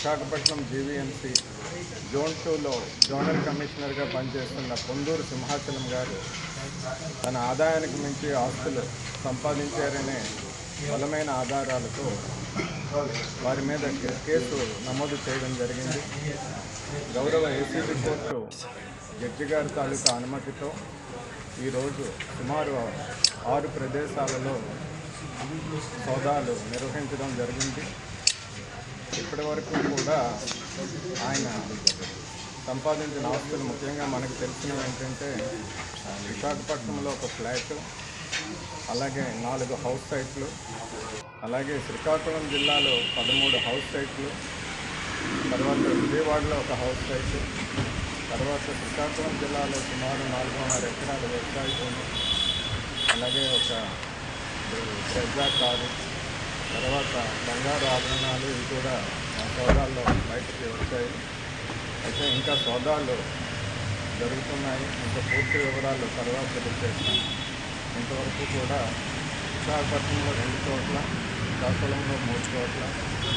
Visakhapatnam GVMC zone 2లో zonal కమిషనర్గా పనిచేస్తున్న పొందూరు సింహాచలం గారు తన ఆదాయానికి మించి ఆస్తులు సంపాదించారనే బలమైన ఆధారాలతో వారి మీద కేసు నమోదు చేయడం జరిగింది. గౌరవ ఏసీబీ కోర్టు జడ్జి గారి తాలూకా అనుమతితో ఈరోజు సుమారు 6 ప్రదేశాలలో సోదాలు నిర్వహించడం జరిగింది. ఇప్పటి వరకు కూడా ఆయన సంపాదించిన ఆస్తులు ముఖ్యంగా మనకు తెలిసినవి ఏంటంటే విశాఖపట్నంలో ఒక ఫ్లాట్, అలాగే 4 హౌస్ సైట్లు, అలాగే శ్రీకాకుళం జిల్లాలో 13 హౌస్ సైట్లు, తర్వాత విజయవాడలో ఒక హౌస్ సైట్, తర్వాత శ్రీకాకుళం జిల్లాలో సుమారు 4.5 ఎకరాల వ్యవసాయ భూమి, అలాగే ఒక బ్రెజా కారు, తర్వాత బంగారు ఆభరణాలు, ఇవి కూడా సోదాల్లో బయటకు వచ్చాయి. అయితే ఇంకా సోదాలు జరుగుతున్నాయి. ఇంకా పూర్తి వివరాలు తర్వాత తెలియజేస్తాం. ఇంతవరకు కూడా విశాఖపట్నంలో 2 చోట్ల, శ్రీకాకుళంలో 3 చోట్ల,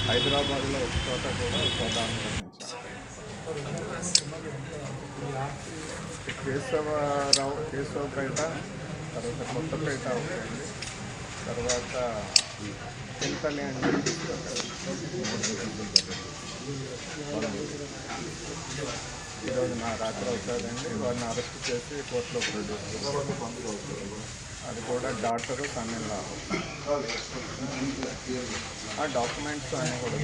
హైదరాబాద్లో 1 చోట కూడా సోదాలు నిర్వహించారు. కేశవపేట, తర్వాత కొత్తపేట ఒకటి, తర్వాత చింతలి అని చెప్పి ఈరోజు నా రాత్రి అవుతుందండి. వారిని అరెస్ట్ చేసి కోర్టులో ప్రొడ్యూస్ చేస్తారు. అది కూడా డాక్టరు సన్-ఇన్-లా. ఆ డాక్యుమెంట్స్ అన్నీ కూడా